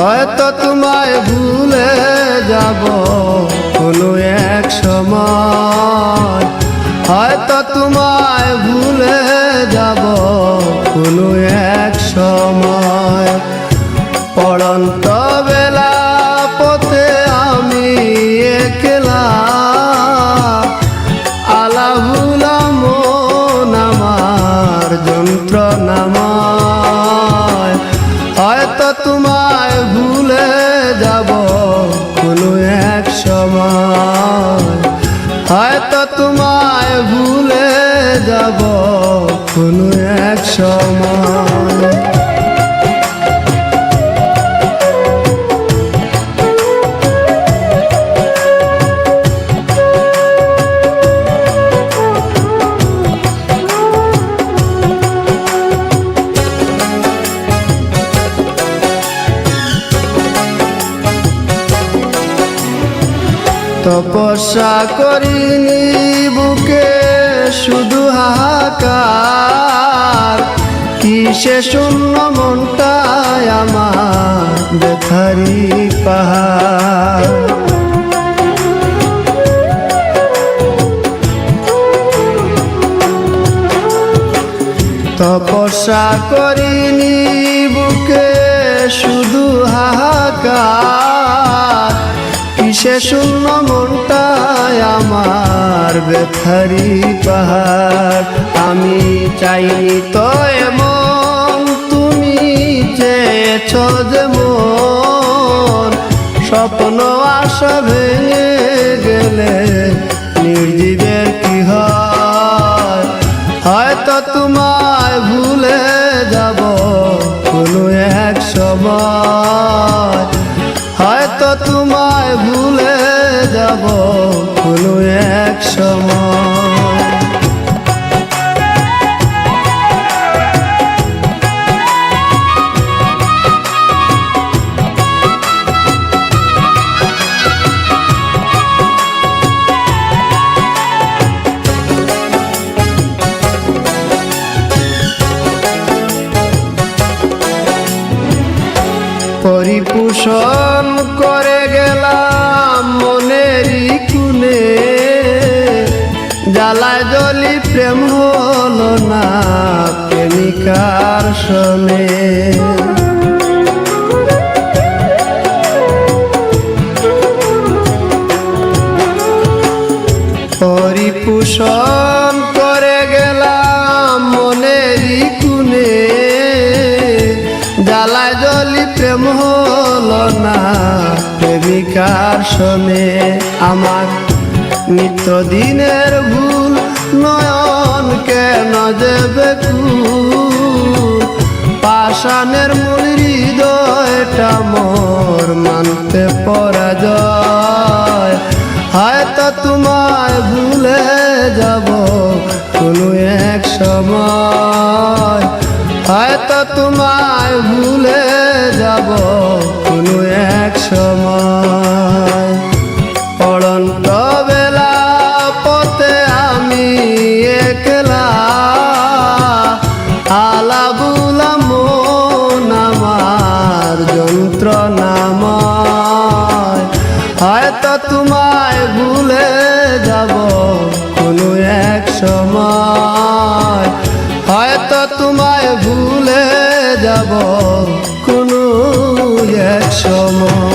হয়তো তোমায় ভুলে যাব কোনো এক সময়, হয়তো তোমায় ভুলে যাব কোনো এক সময়। পড়ন্ত বেলা পথে আমি একলা, আলা ভুলা মন আমার যন্ত্রণাময়। হয়তো তোমায় ভুলে যাব কোনো এক সময়, হয়তো তোমায় ভুলে যাব কোনো এক সময়। তপস্যা করিনি বুকে শুধু হাহাকার, কিসে শূন্য মনটায় আমার ব্যথারি পাহাড়। তপস্যা করিনি বুকে শুধু হাহাকার, কিসে শূন্য মনটায় আমার ব্যথারি পাহাড়। আমি চাইনি তো এমন, তুমি চেয়েছ যেমন, স্বপ্ন আশা ভেঙে গেলে নির্জীবের কি হয়। হয়তো তোমায় ভুলে যাব কোনো এক সময়, হয়তো তোমায় ভুলে যাব কোনো এক সময়। পরিপোষণ করে গেলাম মনেরই কুনে, জ্বালায় জ্বলি প্রেম হলো না প্রেমিকার শোনে। পরিপোষণ করে গেলাম মনেরই কুনে, জ্বালায় জ্বলি প্রেম হলো না প্রেমিকার শোনে। আমার নিত্যদিনের ভুল নয়ন কেন যে বেকুল, পাষাণের মূল হৃদয়টা মোর মানতে পরাজয়। হয়তো তোমায় ভুলে যাব কোনো এক সময়, হয়তো তোমায় ভুলে যাব কোনো এক সময়। পড়ন্ত বেলা পথে আমি একলা, আলা বুলা মন আমার যন্ত্রণাময়। হয়তো তোমায় ভুলে যাব কোনো এক সময়, হয়তো তোমায় ভুলে যাব কোনো এক সময়।